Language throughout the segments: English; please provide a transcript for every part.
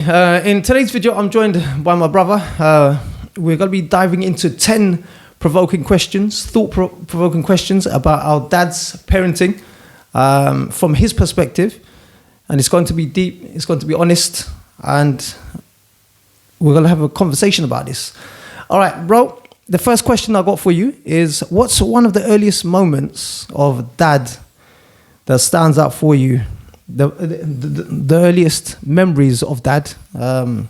In today's video, I'm joined by my brother. We're going to be diving into 10 provoking questions, thought-provoking questions about our dad's parenting from his perspective. And it's going to be deep, it's going to be honest, and we're going to have a conversation about this. All right, bro, the first question I got for you is, what's one of the earliest moments of dad that stands out for you? The earliest memories of dad that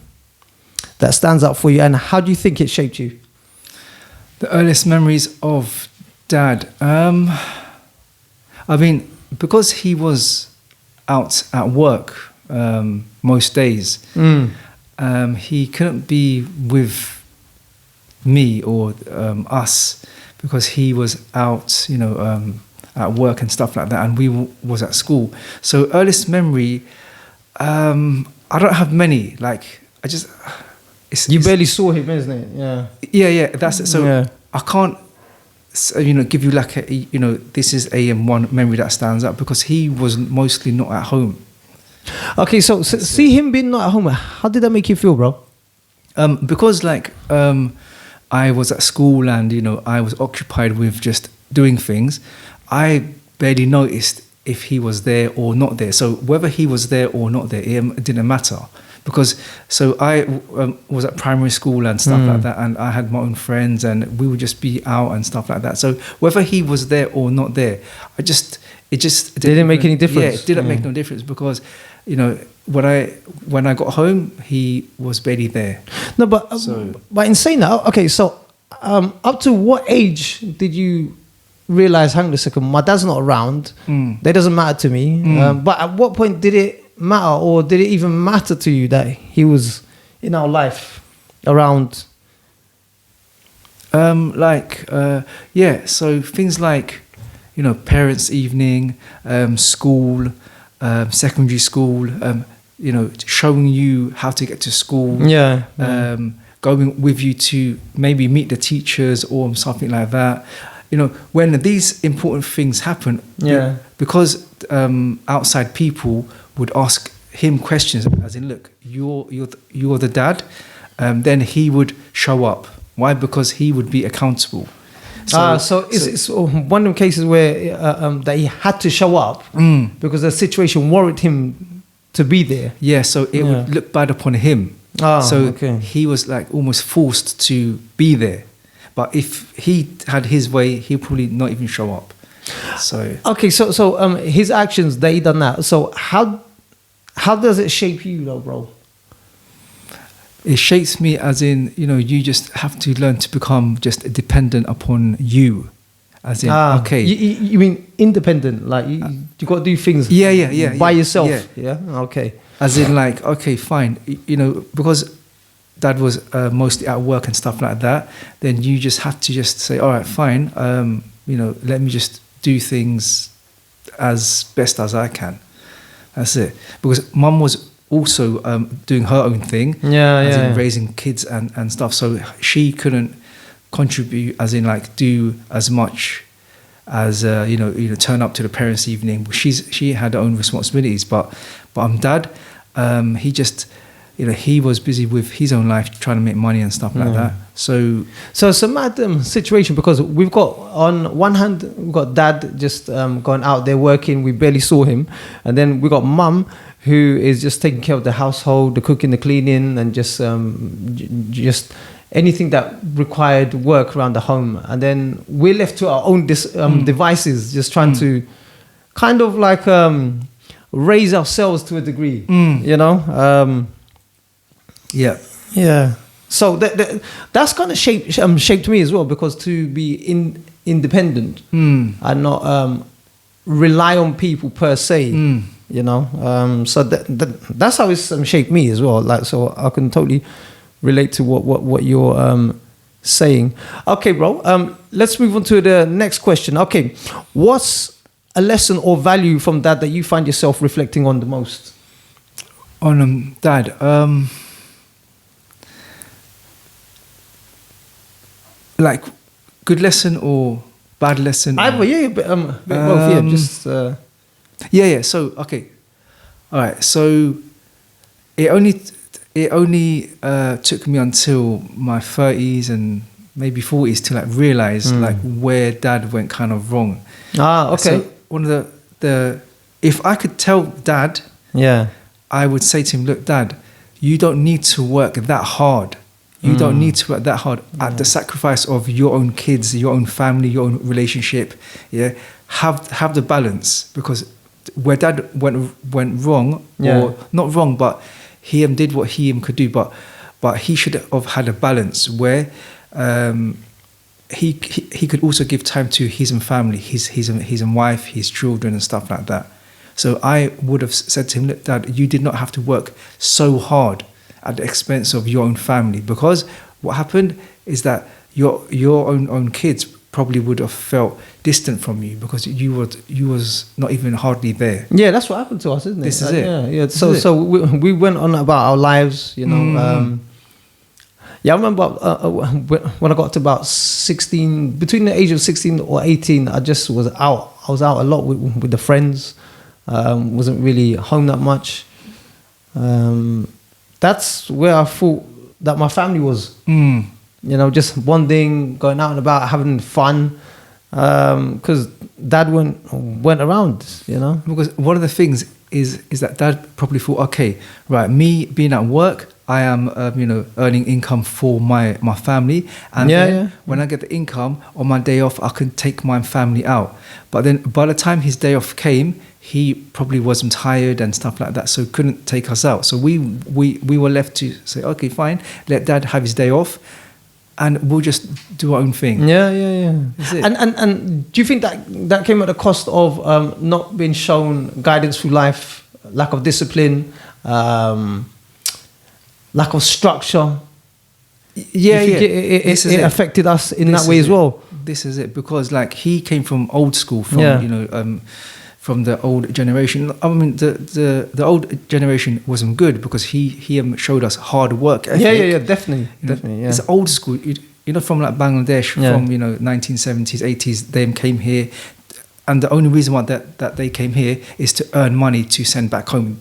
stands out for you, and how do you think it shaped you? The earliest memories of dad. I mean, because he was out at work most days, he couldn't be with me or us because he was out, at work and stuff like that, and we was at school. So earliest memory, I don't have many. Like You barely saw him, isn't it? Yeah. That's it. So I can't, give you like this is one memory that stands out because he was mostly not at home. Okay, so see him being not at home. How did that make you feel, bro? Because I was at school and I was occupied with just doing things. I barely noticed if he was there or not there. So whether he was there or not there, it didn't matter. Because I was at primary school and stuff like that, and I had my own friends, and we would just be out and stuff like that. So whether he was there or not there, it just didn't make any difference. Yeah, it didn't make no difference because when I got home, he was barely there. No, but in saying that, okay, so up to what age did you realize, hang on a second, my dad's not around, that doesn't matter to me, but at what point did it matter, or did it even matter to you that he was in our life around? So things like parents' evening, school, secondary school, showing you how to get to school, going with you to maybe meet the teachers or something like that. When these important things happen, because outside people would ask him questions, as in, look, you're the dad, then he would show up. Why? Because he would be accountable. So it's one of the cases where that he had to show up because the situation warranted him to be there. Yeah, so it would look bad upon him. He was like almost forced to be there. But if he had his way, he'll probably not even show up. So his actions, they done that. So how does it shape you, though, bro? It shapes me as in, you just have to learn to become just dependent upon you. As in, okay. You mean independent? Like you got to do things by yourself? Yeah. Okay. As in okay, fine. Because dad was mostly at work and stuff like that, then you just have to just say, all right, fine. Let me just do things as best as I can. That's it. Because mum was also doing her own thing, as in raising kids and stuff. So she couldn't contribute, as in do as much as turn up to the parents' evening. She had her own responsibilities, but dad, he just he was busy with his own life, trying to make money and stuff like that. So it's a mad situation because we've got, on one hand, we've got dad just going out there working. We barely saw him, and then we got mum who is just taking care of the household, the cooking, the cleaning, and just anything that required work around the home. And then we're left to our own devices, just trying to kind of raise ourselves to a degree, Yeah. So that's kind of shaped me as well, because to be independent and not rely on people per se, So that's how it's shaped me as well. So I can totally relate to what you're saying. Okay, bro. Let's move on to the next question. Okay, what's a lesson or value from dad that you find yourself reflecting on the most? On dad. Good lesson or bad lesson? Both. Just Yeah. So, okay. All right. So it only it only took me until my 30s and maybe 40s to like realize like where Dad went kind of wrong. Ah, okay. So one of the if I could tell Dad, Yeah. I would say to him, look, Dad, you don't need to work that hard. You don't need to work that hard at the sacrifice of your own kids, your own family, your own relationship. Yeah, have the balance, because where Dad went wrong, or not wrong, but he did what he could do, but he should have had a balance where he could also give time to his own family, his own wife, his children, and stuff like that. So I would have said to him, look, Dad, you did not have to work so hard at the expense of your own family, because what happened is that your own kids probably would have felt distant from you because you was not even hardly there. Yeah, that's what happened to us, isn't it? This is it. Yeah. So we went on about our lives, you know. I remember when I got to about 16, between the age of 16 or 18, I just was out. I was out a lot with the friends. Wasn't really home that much. That's where I thought that my family was. You know, just bonding, going out and about, having fun. Because Dad went around, you know. Because one of the things is that Dad probably thought, okay, right, me being at work, I am, earning income for my family. And then when I get the income, on my day off, I can take my family out. But then by the time his day off came, he probably wasn't tired and stuff like that, so couldn't take us out. So we were left to say, okay, fine, let Dad have his day off, and we'll just do our own thing. Yeah. That's it. And do you think that came at the cost of not being shown guidance through life, lack of discipline, lack of structure? Yeah. It affected us in that way as well. This is it, because like he came from old school, from the old generation. I mean, the old generation wasn't good because he showed us hard work ethic. Yeah, definitely. Yeah. It's old school. From like Bangladesh, from 1970s, 80s. They came here, and the only reason why that they came here is to earn money to send back home.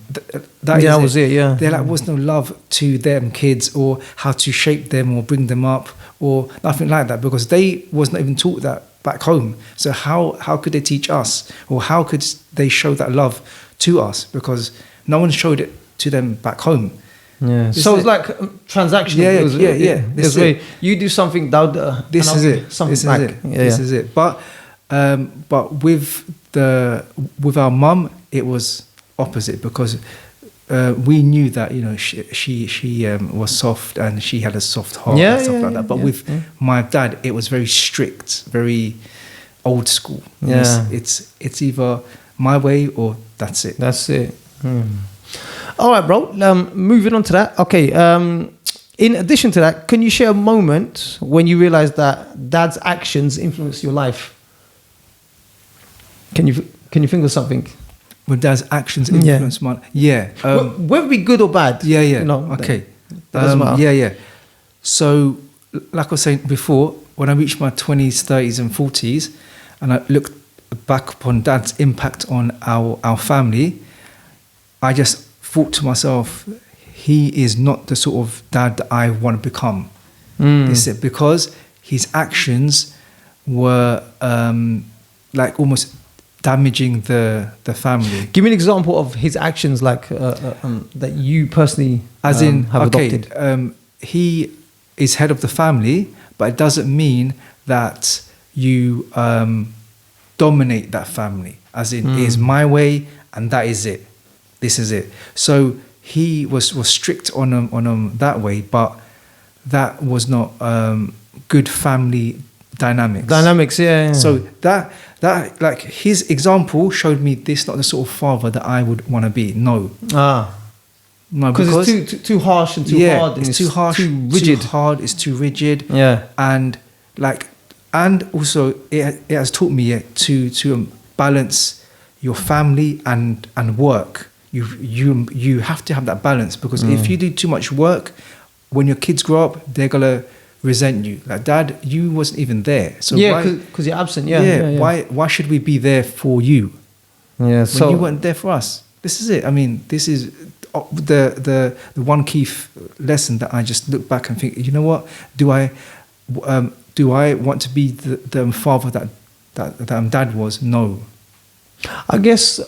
That was it. Yeah, there was no love to them kids, or how to shape them or bring them up, or nothing like that, because they was not even taught that back home. So how could they teach us, or how could they show that love to us, because no one showed it to them back home. Yeah. So it's like transactional. Yeah. This way you do something, this is it. This is it. But with our mum, it was opposite, because we knew that she was soft and she had a soft heart and stuff like that. But with my dad, it was very strict, very old school. Yeah, it's either my way or that's it. That's it. All right, bro. Moving on to that. Okay. In addition to that, can you share a moment when you realized that Dad's actions influenced your life? Can you think of something? When Dad's actions influence mine. Yeah. Whether it be good or bad. Yeah. Okay. That doesn't matter. Yeah. So, like I was saying before, when I reached my 20s, 30s and 40s, and I looked back upon Dad's impact on our family, I just thought to myself, he is not the sort of dad that I want to become. Is it because his actions were like almost damaging the family. Give me an example of his actions, like that you personally have adopted. He is head of the family, but it doesn't mean that you dominate that family. As in, it is my way, and that is it. This is it. So he was strict on them that way, but that was not good family dynamics. Yeah. So that like his example showed me this not the sort of father that I would want to be. No, because it's too harsh and too hard. And it's too harsh, too rigid. Too hard. It's too rigid. Yeah, and also it has taught me to balance your family and work. You have to have that balance, because if you do too much work, when your kids grow up, they're gonna resent you. Like, Dad, you wasn't even there. So because you're absent. Yeah. Why should we be there for you? Yeah. When you weren't there for us. This is it. I mean, this is the one key lesson that I just look back and think, you know what, do I want to be the father that dad was? No. I guess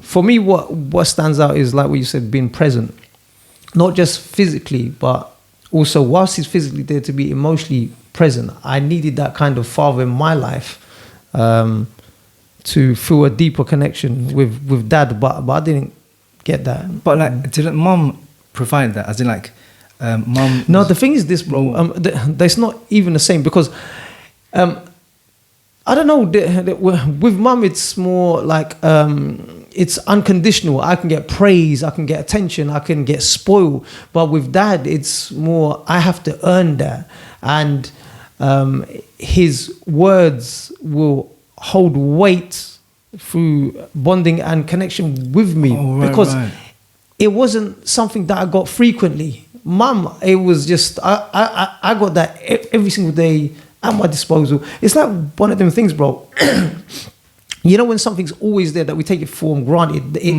for me, what stands out is like what you said, being present, not just physically, but also whilst he's physically there, to be emotionally present. I needed that kind of father in my life to feel a deeper connection with dad, but I didn't get that. But like, didn't mom provide that? As in, like, mom. No, the thing is this, bro. That's not even the same because. I don't know. With mum, it's more like it's unconditional. I can get praise, I can get attention, I can get spoiled. But with dad, it's more I have to earn that, and his words will hold weight through bonding and connection with me because it wasn't something that I got frequently. Mum, it was just I got that every single day at my disposal. It's like one of them things, bro. You know, when something's always there that we take it for granted, it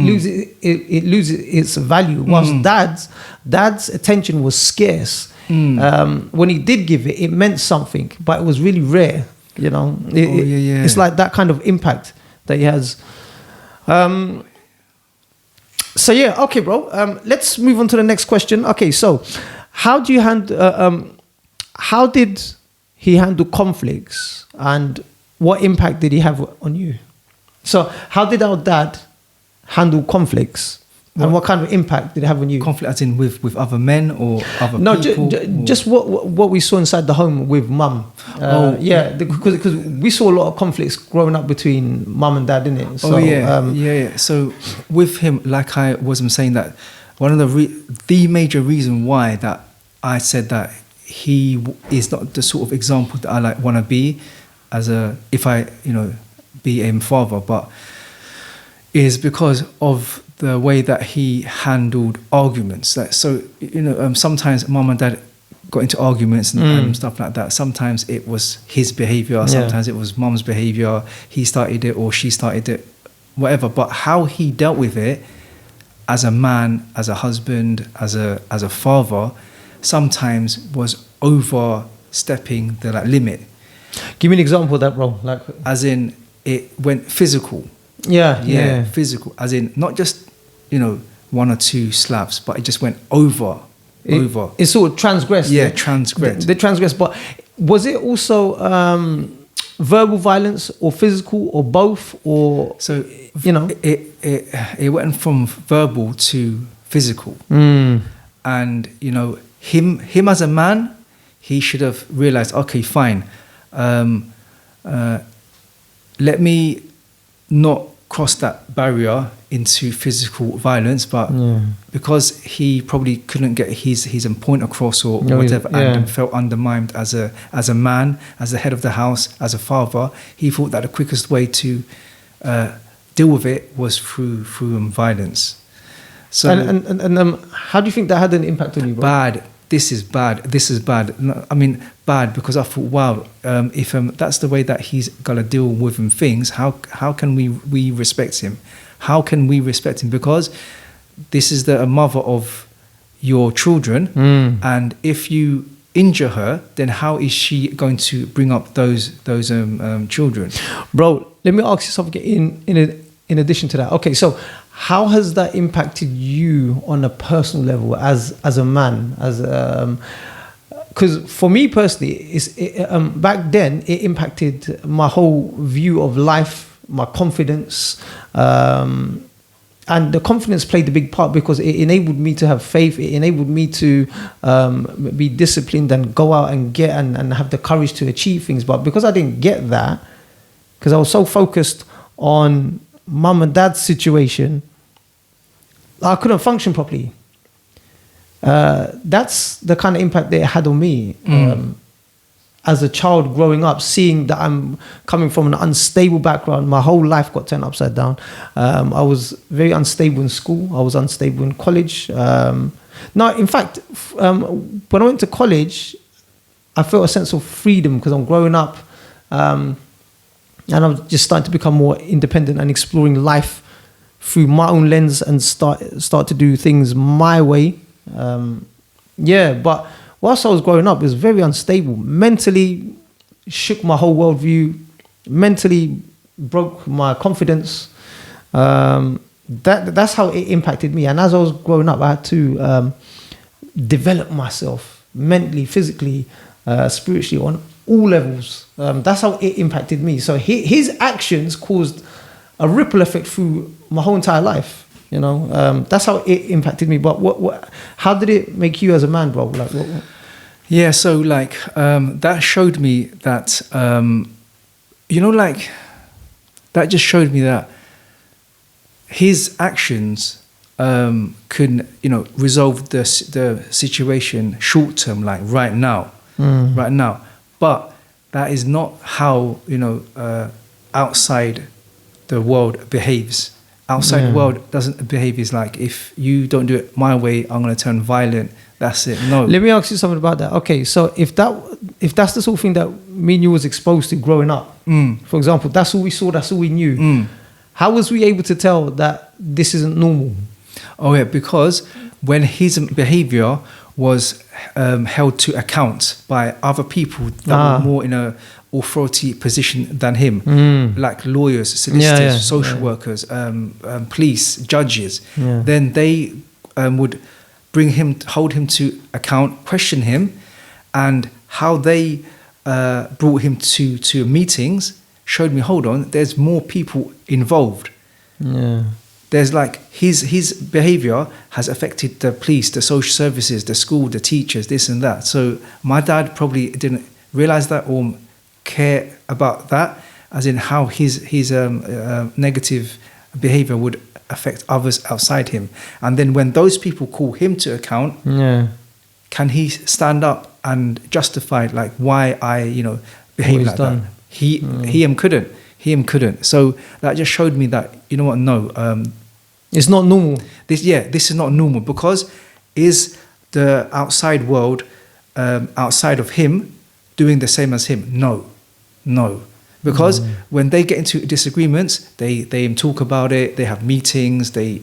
loses its value. Whilst dad's attention was scarce. When he did give it, it meant something, but it was really rare. You know, it's like that kind of impact that he has. So yeah, okay, bro. Let's move on to the next question. Okay, so how do you how did he handle conflicts, and what impact did he have on you? So how did our dad handle conflicts, and what kind of impact did it have on you? Conflict as in with other men or other people? No, just what we saw inside the home with mum. Because we saw a lot of conflicts growing up between mum and dad, didn't it? So, So with him, like I was saying, that one of the major reason why that I said that he is not the sort of example that I want to be if I be a father, but is because of the way that he handled arguments. Sometimes mom and dad got into arguments and stuff like that. Sometimes it was his behavior, sometimes it was mom's behavior. He started it or she started it, whatever. But how he dealt with it as a man, as a husband, as a father, sometimes was overstepping the limit. Give me an example of that, bro. Like, as in, it went physical. Yeah. Physical. As in, not just one or two slaps, but it just went over. It sort of transgressed. Yeah, transgressed. They transgressed. But was it also verbal violence or physical or both? Or so it went from verbal to physical. And him as a man, he should have realized, okay, fine, let me not cross that barrier into physical violence, but because he probably couldn't get his point across or whatever, and felt undermined as a man, as the head of the house, as a father, he thought that the quickest way to deal with it was through violence. So and how do you think that had an impact on you, bro? Bad. This is bad. No, I mean, bad because I thought, wow, if that's the way that he's gonna deal with things, how can we respect him? How can we respect him? Because this is the mother of your children, and if you injure her, then how is she going to bring up those children? Bro, let me ask you something in addition to that. Okay, so how has that impacted you on a personal level as a man? Because for me personally, back then it impacted my whole view of life, my confidence, and the confidence played a big part because it enabled me to have faith. It enabled me to be disciplined and go out and get and have the courage to achieve things. But because I didn't get that, because I was so focused on mum and dad's situation, I couldn't function properly. That's the kind of impact that it had on me as a child growing up, seeing that I'm coming from an unstable background. My whole life got turned upside down. I was very unstable in school. I was unstable in college. Now, in fact, when I went to college, I felt a sense of freedom because I'm growing up, and I'm just starting to become more independent and exploring life through my own lens and start to do things my way. But whilst I was growing up, it was very unstable. Mentally, shook my whole worldview. Mentally, broke my confidence. That's how it impacted me. And as I was growing up, I had to develop myself mentally, physically, spiritually, on all levels. That's how it impacted me. So his actions caused a ripple effect through my whole entire life. You know, that's how it impacted me. But how did it make you as a man, bro? Like, what? Yeah, so like that showed me that that just showed me that his actions could resolve the situation short term, like right now. But that is not how outside the world behaves. Outside the world doesn't behave. Is like, if you don't do it my way, I'm going to turn violent. That's it. No. Let me ask you something about that. Okay, so if that's the sort of thing that me and you was exposed to growing up, for example, that's all we saw, that's all we knew. How was we able to tell that this isn't normal? Oh yeah, because when his behavior was held to account by other people that were more in a authority position than him, like lawyers, solicitors, social workers, police, judges, then they would hold him to account, question him, and how they brought him to meetings showed me, hold on, there's more people involved. There's like his behavior has affected the police, the social services, the school, the teachers, this and that. So my dad probably didn't realize that or care about that, as in how his negative behavior would affect others outside him. And then when those people call him to account, can he stand up and justify like why I behave like that? He couldn't. So that just showed me that, you know what, no, it's not normal. This is not normal, because is the outside world outside of him doing the same as him? No. Because when they get into disagreements, they talk about it. They have meetings. They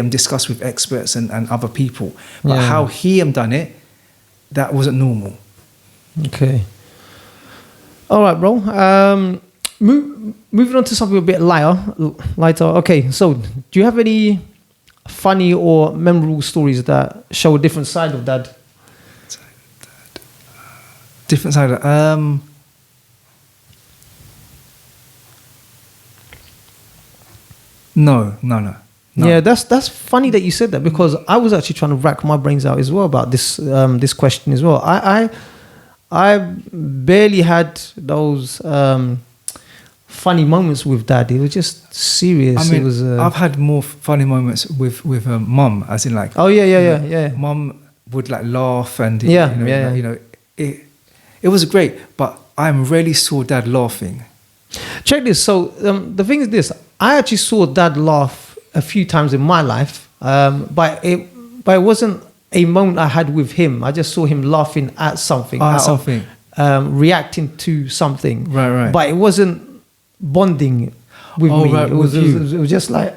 discuss with experts and other people. But how he done it, that wasn't normal. Okay. All right, bro. Moving on to something a bit lighter. Okay, so do you have any funny or memorable stories that show a different side of Dad? Different side of No. Yeah, that's funny that you said that, because I was actually trying to rack my brains out as well about this question as well. I barely had those funny moments with Dad. It was just serious. I mean, it was, I've had more funny moments with Mum, as in like. Oh yeah. Mum would like laugh and it was great, but I rarely saw Dad laughing. Check this. So the thing is this: I actually saw Dad laugh a few times in my life, but it wasn't a moment I had with him. I just saw him laughing at something, reacting to something. Right. But it wasn't bonding with me. Right, it was just like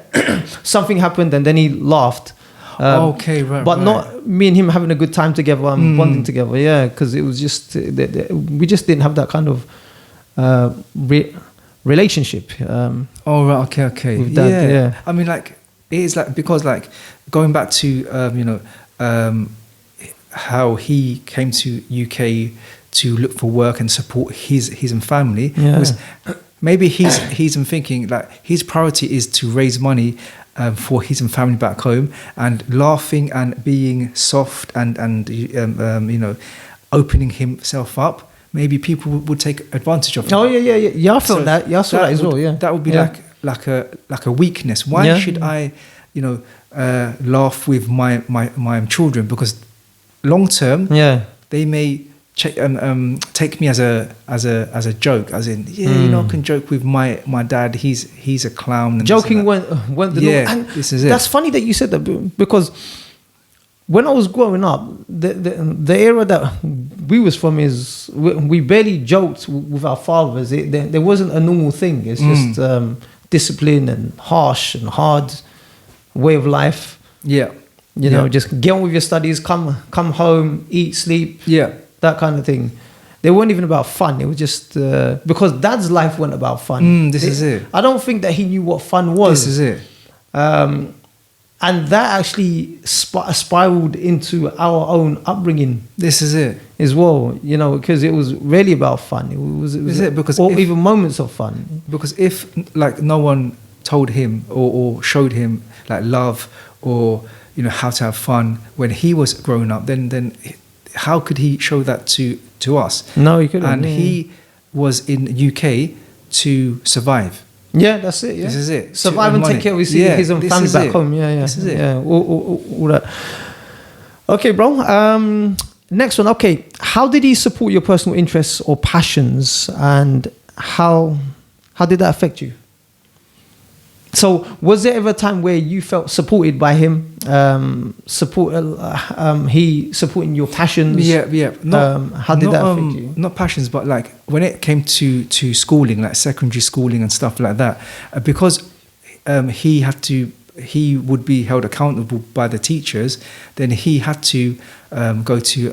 something happened and then he laughed. But not me and him having a good time together and bonding together. Yeah, because it was just we just didn't have that kind of relationship. Okay. With Dad, yeah. I mean, like, it is like, because like going back to how he came to UK to look for work and support his family. Was maybe he's thinking like his priority is to raise money for his family back home, and laughing and being soft and opening himself up. Maybe people would take advantage of it. Oh yeah. I felt that. Yeah, I saw that as well. Yeah, that would be like a weakness. Why should I, laugh with my children? Because long term, they may take me as a joke, as in I can joke with my dad. He's a clown. And joking went the and this is it. That's funny that you said that, because when I was growing up, the era that we was from we barely joked with our fathers. There wasn't a normal thing. It's just discipline and harsh and hard way of life. Yeah. You know, just get on with your studies, come home, eat, sleep. Yeah. That kind of thing. They weren't even about fun. It was just because Dad's life went about fun. This is it. I don't think that he knew what fun was. This is it. And that actually spiraled into our own upbringing. This is it as well. You know, because it was really about fun. It was because or even moments of fun. Because if like no one told him or showed him like love or how to have fun when he was growing up, then how could he show that to us? No, he couldn't. And he was in UK to survive. Yeah, that's it. Yeah. This is it. Survive and take care of his own family back home. Yeah. This is it. Yeah. All that. Okay, bro. Next one. Okay, how did he support your personal interests or passions, and how did that affect you? So, was there ever a time where you felt supported by him? He supporting your passions? Yeah. How did that affect you? Not passions, but like when it came to schooling, like secondary schooling and stuff like that, because he would be held accountable by the teachers. Then he had to go to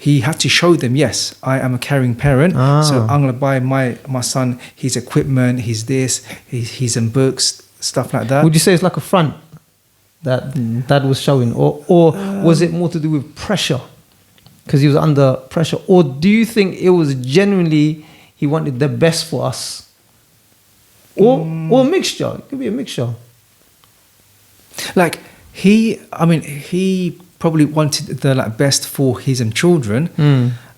he had to show them, yes, I am a caring parent, so I'm going to buy my son his equipment, his this, his books, stuff like that. Would you say it's like a front that Dad was showing, or was it more to do with pressure? Because he was under pressure, or do you think it was genuinely he wanted the best for us, or a mixture? It could be a mixture. Like he probably wanted the best for his children,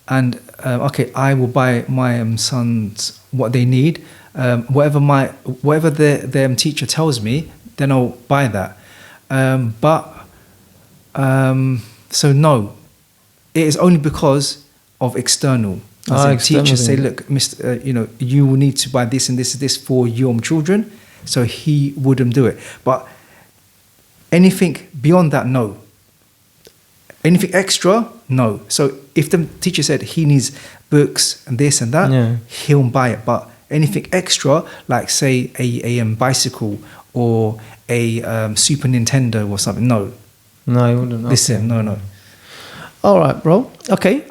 and I will buy my sons what they need. Whatever their teacher tells me, then I'll buy that. So no, it is only because of external. Teachers say, look, Mr. You will need to buy this and this for your children. So he wouldn't do it. But anything beyond that, no. Anything extra, no. So if the teacher said he needs books and this and that, he'll buy it. But anything extra, like say a bicycle or a Super Nintendo or something, no. No, he wouldn't. Listen, no. All right, bro. Okay.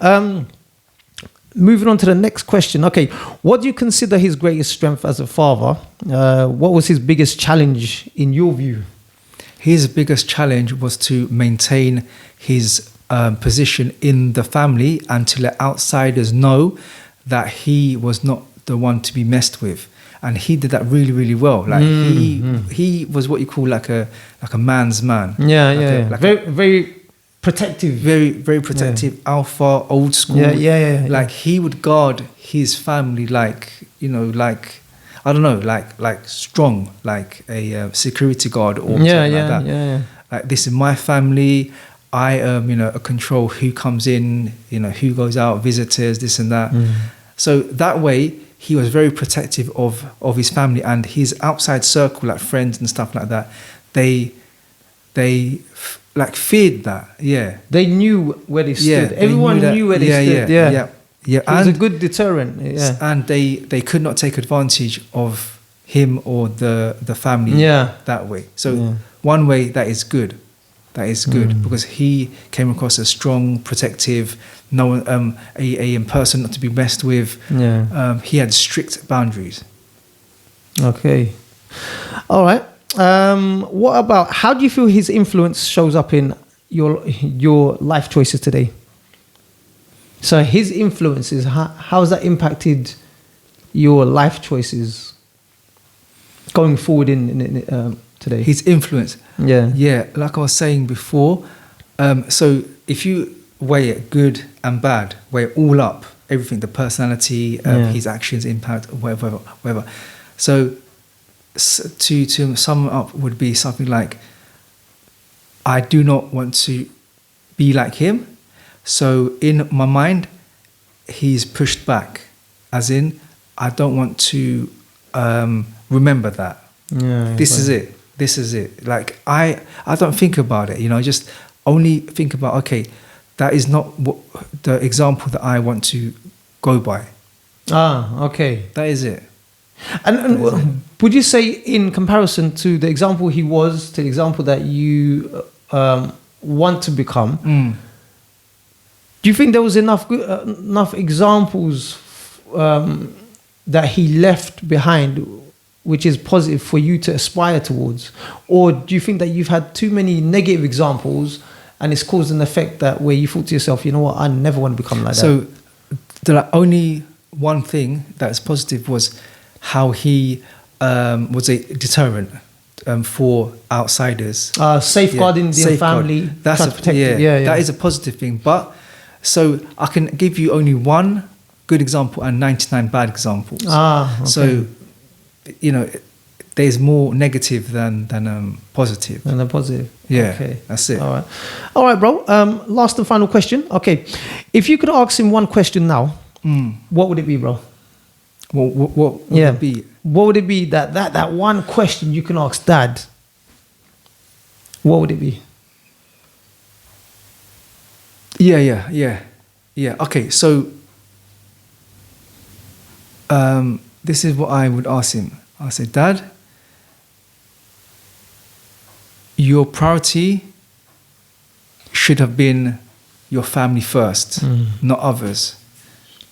Moving on to the next question. Okay, what do you consider his greatest strength as a father? What was his biggest challenge in your view? His biggest challenge was to maintain his position in the family and to let outsiders know that he was not the one to be messed with. And he did that really, really well. Like he was what you call like a man's man. Very protective. Very, very protective, alpha, old school. Yeah. Like he would guard his family like strong, like a security guard or something like that. Yeah. Like, this is my family. I control who comes in, who goes out, visitors, this and that. So that way, he was very protective of his family, and his outside circle, like friends and stuff like that. They feared that. Yeah, they knew where they stood. Everyone knew where they stood. Yeah. It was a good deterrent. Yeah, and they could not take advantage of him or the family. That way. So one way that is good. That is good because he came across as strong, protective, a person not to be messed with. He had strict boundaries. Okay. All right. What about, how do you feel his influence shows up in your life choices today? So his influences, how has that impacted your life choices going forward in today? His influence. Yeah. Like I was saying before, so if you weigh it good and bad, weigh it all up, everything, the personality, his actions, impact, whatever. So to sum up would be something like, I do not want to be like him. So in my mind, he's pushed back, as in, I don't want to remember that. This is it. Like, I don't think about it, I just only think about, okay, that is not what the example that I want to go by. Okay. That is it. And would you say, in comparison to the example he was, to the example that you want to become, do you think there was enough examples that he left behind, which is positive for you to aspire towards? Or do you think that you've had too many negative examples and it's caused an effect that where you thought to yourself, you know what, I never want to become like that? So the only one thing that's positive was how he was a deterrent for outsiders. Safeguarding the family, that's trying to protect it. That is a positive thing. But so I can give you only one good example and 99 bad examples. Okay. So, there's more negative than positive. And a positive. Yeah, Okay. that's it. All right, bro. Last and final question. Okay. If you could ask him one question now, what would it be, bro? What would it be? What would it be that one question you can ask Dad? What would it be? Yeah. Okay, so this is what I would ask him. I say, Dad, your priority should have been your family first, not others.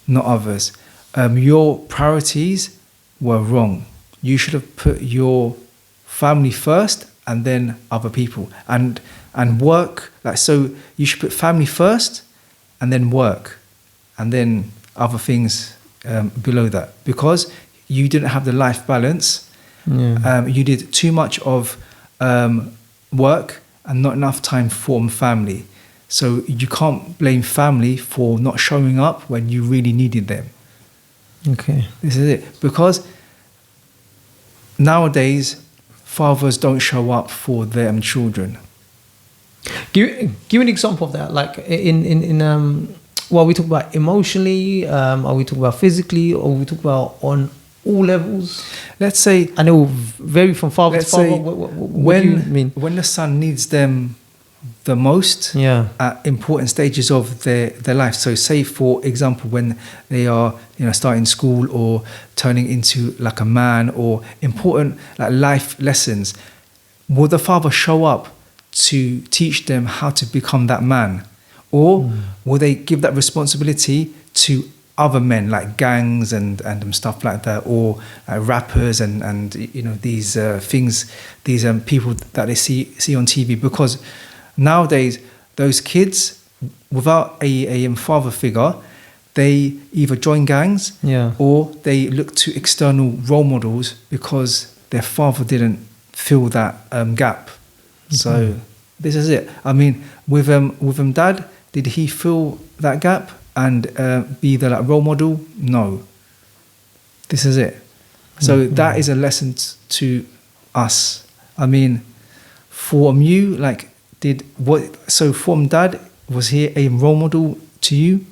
Not others. Your priorities were wrong. You should have put your family first and then other people. And work, so you should put family first and then work and then other things below that, because you didn't have the life balance. You did too much of work and not enough time for family. So you can't blame family for not showing up when you really needed them. Okay. This is it. Because nowadays, fathers don't show up for their children. Give an example of that. Like well, we talk about emotionally, or we talk about physically, or we talk about on all levels. Let's say, and it will vary from father to father. What do you mean? When the son needs them the most at important stages of their life. So say, for example, when they are starting school or turning into like a man, or important like life lessons, will the father show up to teach them how to become that man? Or will they give that responsibility to other men, like gangs and stuff like that, or rappers and these things, these people that they see on TV? Because nowadays, those kids, without a father figure, they either join gangs or they look to external role models because their father didn't fill that gap. So this is it. I mean, with Dad, did he fill that gap and be the role model? No. This is it. So that is a lesson to us. I mean, from you, so from Dad, was he a role model to you?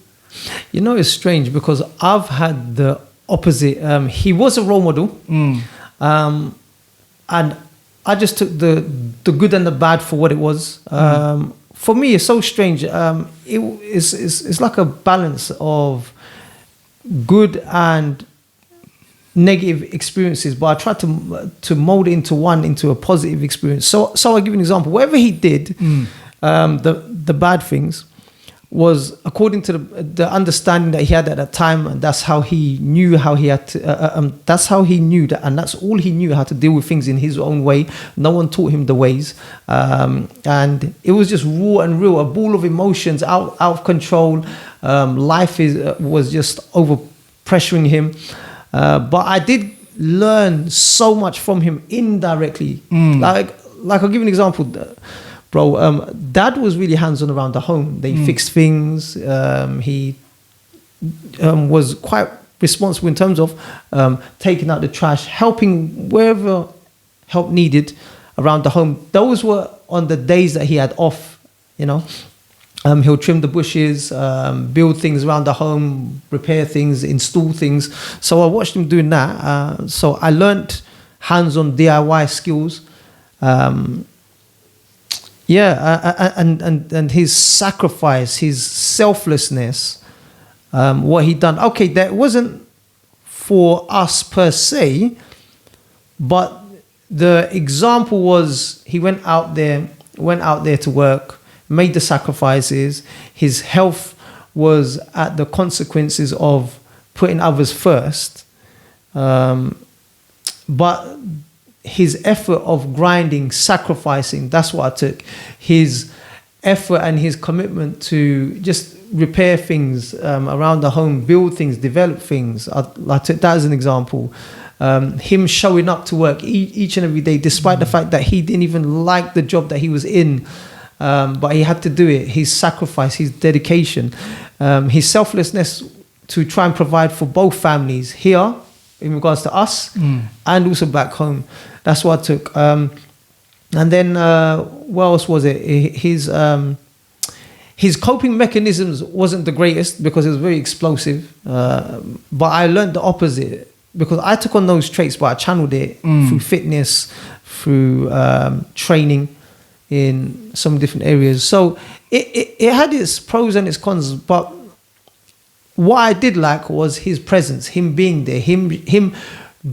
It's strange because I've had the opposite. He was a role model, and I just took the good and the bad for what it was. For me, it's so strange. It's like a balance of good and negative experiences, but I tried to mold it into a positive experience. So I'll give you an example. Whatever he did, the bad things, was according to the understanding that he had at that time, and that's how he knew that's how he knew that, and that's all he knew, how to deal with things in his own way. No one taught him the ways, and it was just raw and real, a ball of emotions, out of control. Life was just over pressuring him, but I did learn so much from him indirectly. Like I'll give you an example. Bro, Dad was really hands-on around the home. They fixed things. He was quite responsible in terms of taking out the trash, helping wherever help needed around the home. Those were on the days that he had off, He'll trim the bushes, build things around the home, repair things, install things. So I watched him doing that. So I learned hands-on DIY skills. And his sacrifice, his selflessness, what he done. Okay, that wasn't for us per se, but the example was he went out there to work, made the sacrifices. His health was at the consequences of putting others first. But his effort of grinding, sacrificing, that's what I took. His effort and his commitment to just repair things around the home, build things, develop things. I took that as an example. Him showing up to work each and every day, despite the fact that he didn't even like the job that he was in, but he had to do it. His sacrifice, his dedication, his selflessness to try and provide for both families here, in regards to us, and also back home. That's what I took. And then what else was it? His coping mechanisms wasn't the greatest because it was very explosive. But I learned the opposite because I took on those traits, but I channeled it through fitness, through training in some different areas. So it had its pros and its cons, but what I did like was his presence, him being there, him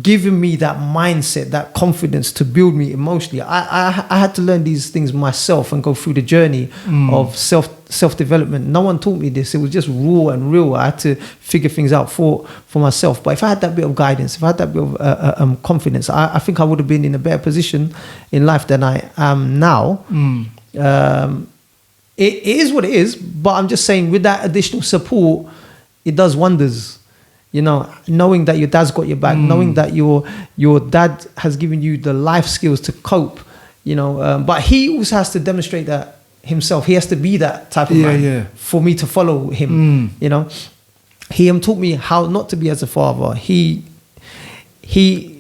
giving me that mindset, that confidence to build me emotionally. I had to learn these things myself and go through the journey of self-development. No one taught me this. It was just raw and real. I had to figure things out for myself. But if I had that bit of guidance, if I had that bit of confidence, I think I would have been in a better position in life than I am now. It is what it is, but I'm just saying with that additional support, it does wonders, you know, knowing that your dad's got your back, knowing that your dad has given you the life skills to cope, you know, but he also has to demonstrate that himself. He has to be that type of man for me to follow him, you know. He taught me how not to be as a father. He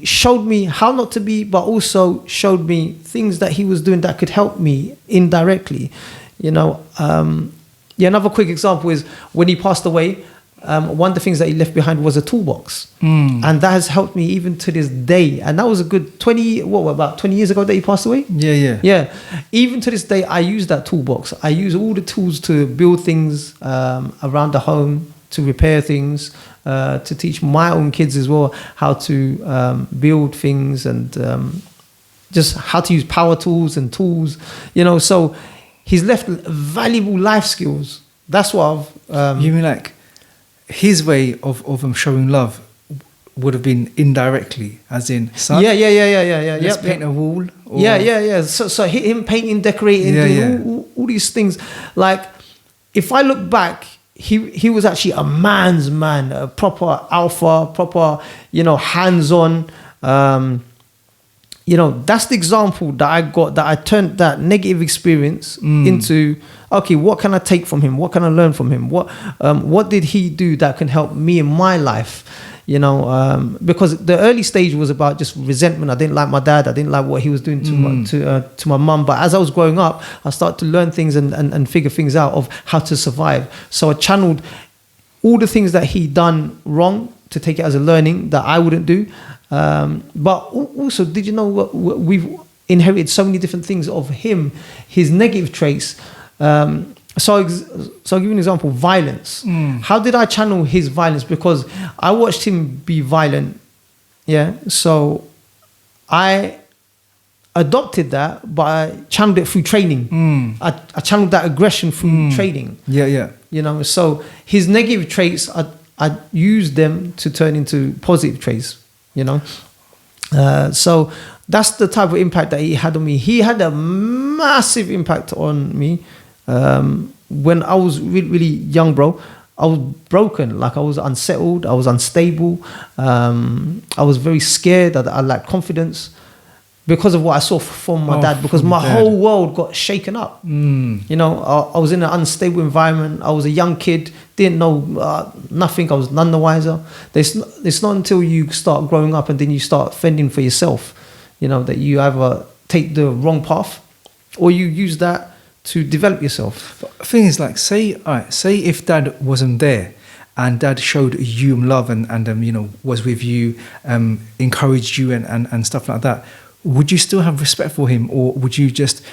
showed me how not to be, but also showed me things that he was doing that could help me indirectly, you know. Another quick example is when he passed away, one of the things that he left behind was a toolbox, and that has helped me even to this day. And that was a good about 20 years ago that he passed away. Yeah. Even to this day, I use that toolbox. I use all the tools to build things around the home, to repair things, to teach my own kids as well how to build things and just how to use power tools and tools. You know, so he's left valuable life skills. That's what I've. You mean like his way of showing love would have been indirectly, as in, son, let's paint a wall. Or... So him painting, decorating, doing all these things. Like, if I look back, he was actually a man's man, a proper alpha, proper, you know, hands-on. You know, that's the example that I got, that I turned that negative experience into, okay, what can I take from him? What can I learn from him? What did he do that can help me in my life? You know, because the early stage was about just resentment. I didn't like my dad. I didn't like what he was doing to my mum. But as I was growing up, I started to learn things and figure things out of how to survive. So I channeled all the things that he done wrong to take it as a learning that I wouldn't do. But also, did you know we've inherited so many different things of him, his negative traits. So I'll give you an example, violence. How did I channel his violence? Because I watched him be violent. Yeah. So I adopted that, but I channeled it through training. I channeled that aggression through training. Yeah. You know, so his negative traits, I used them to turn into positive traits. You know, so that's the type of impact that he had on me. He had a massive impact on me when I was really, really young, bro. I was broken, like I was unsettled, I was unstable, I was very scared, I lacked confidence because of what I saw from my dad, because my whole world got shaken up. You know, I was in an unstable environment. I was a young kid, didn't know nothing. I was none the wiser. It's not until you start growing up and then you start fending for yourself, you know, that you either take the wrong path or you use that to develop yourself. But the thing is, like, say if dad wasn't there and dad showed you love and you know, was with you, encouraged you and stuff like that, would you still have respect for him, or would you just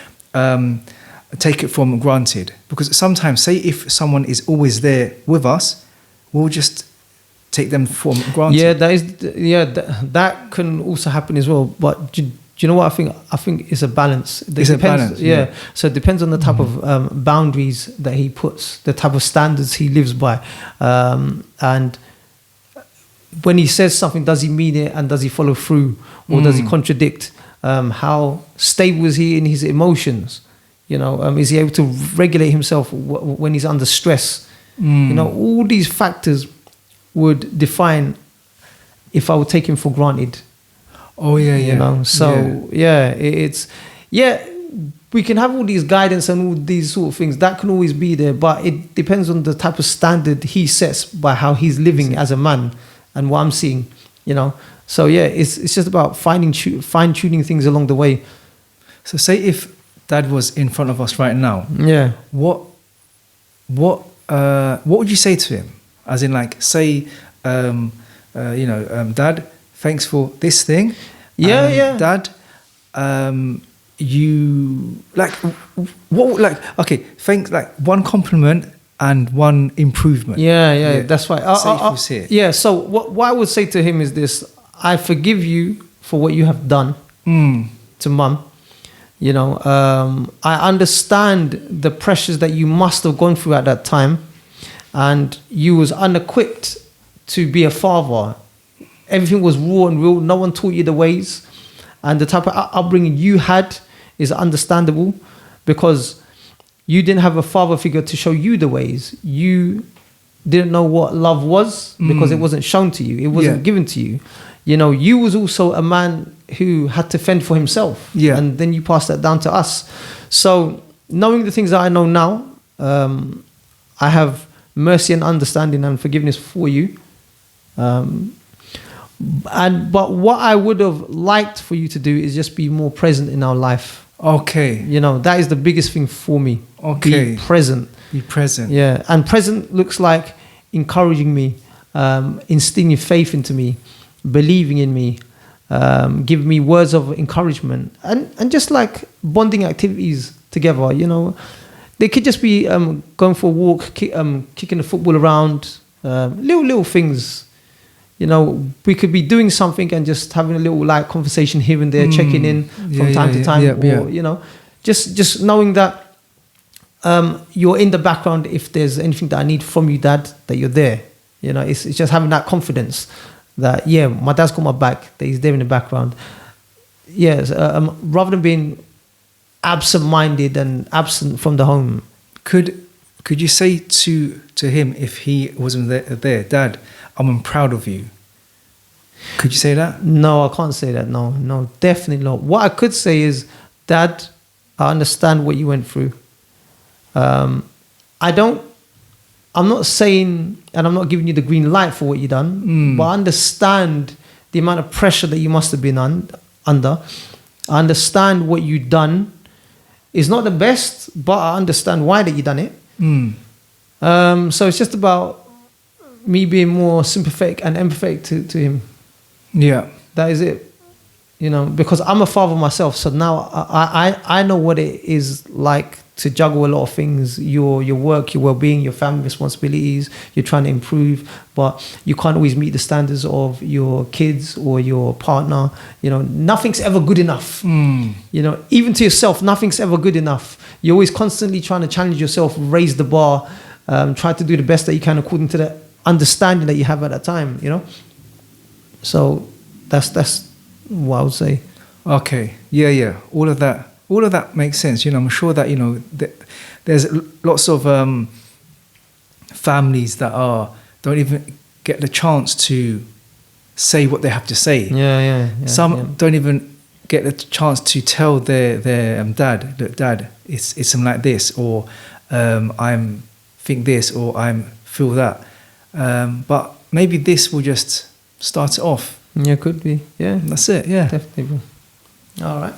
take it for granted? Because sometimes, say if someone is always there with us, we'll just take them for granted. Yeah, that can also happen as well. But do you know what I think? I think it's a balance. It's a balance. Yeah. So it depends on the type of boundaries that he puts, the type of standards he lives by, and when he says something, does he mean it, and does he follow through, or does he contradict? How stable is he in his emotions? You know, is he able to regulate himself when he's under stress? You know, all these factors would define if I would take him for granted. Oh yeah, You know, so we can have all these guidance and all these sort of things that can always be there, but it depends on the type of standard he sets by how he's living as a man and what I'm seeing. You know, so yeah, it's just about fine tuning things along the way. So say if Dad was in front of us right now, what would you say to him? As in, like, say, Dad, thanks for this thing. Dad, you thanks, like one compliment and one improvement. That's right. So what I would say to him is this: I forgive you for what you have done to Mum. You know, I understand the pressures that you must have gone through at that time, and you was unequipped to be a father. Everything was raw and real. No one taught you the ways, and the type of upbringing you had is understandable because you didn't have a father figure to show you the ways. You didn't know what love was because it wasn't shown to you. It wasn't given to you. You know, you was also a man who had to fend for himself. Yeah. And then you passed that down to us. So knowing the things that I know now, I have mercy and understanding and forgiveness for you. But what I would have liked for you to do is just be more present in our life. Okay. You know, that is the biggest thing for me. Okay. Be present. Be present. Yeah. And present looks like encouraging me, instilling faith into me, believing in me, give me words of encouragement, and just like bonding activities together. You know, they could just be going for a walk, kicking the football around, little things. You know, we could be doing something and just having a little like conversation here and there, checking in from time to time, you know, just knowing that you're in the background. If there's anything that I need from you, Dad, that you're there. You know, it's just having that confidence that, my dad's got my back, that he's there in the background. Yes, rather than being absent-minded and absent from the home. Could you say to him, if he wasn't there, Dad, I'm proud of you? Could you say that? No, I can't say that. No, definitely not. What I could say is, Dad, I understand what you went through. I'm not saying, and I'm not giving you the green light for what you've done, but I understand the amount of pressure that you must have been under. I understand what you've done. It's not the best, but I understand why that you've done it. So it's just about me being more sympathetic and empathetic to him. Yeah. That is it. You know, because I'm a father myself, so now I know what it is like to juggle a lot of things, your work, your well-being, your family responsibilities. You're trying to improve, but you can't always meet the standards of your kids or your partner. You know, nothing's ever good enough. You know, even to yourself, nothing's ever good enough. You're always constantly trying to challenge yourself, raise the bar, try to do the best that you can according to the understanding that you have at that time, you know. So that's what I would say. Okay. Yeah. All of that makes sense. You know, I'm sure that, you know, there's lots of families that don't even get the chance to say what they have to say. Yeah. Some don't even get the chance to tell their dad, look, Dad, it's something like this, or I'm think this, or I'm feel that. But maybe this will just start it off. Yeah, could be. Yeah, that's it. Yeah, definitely. All right.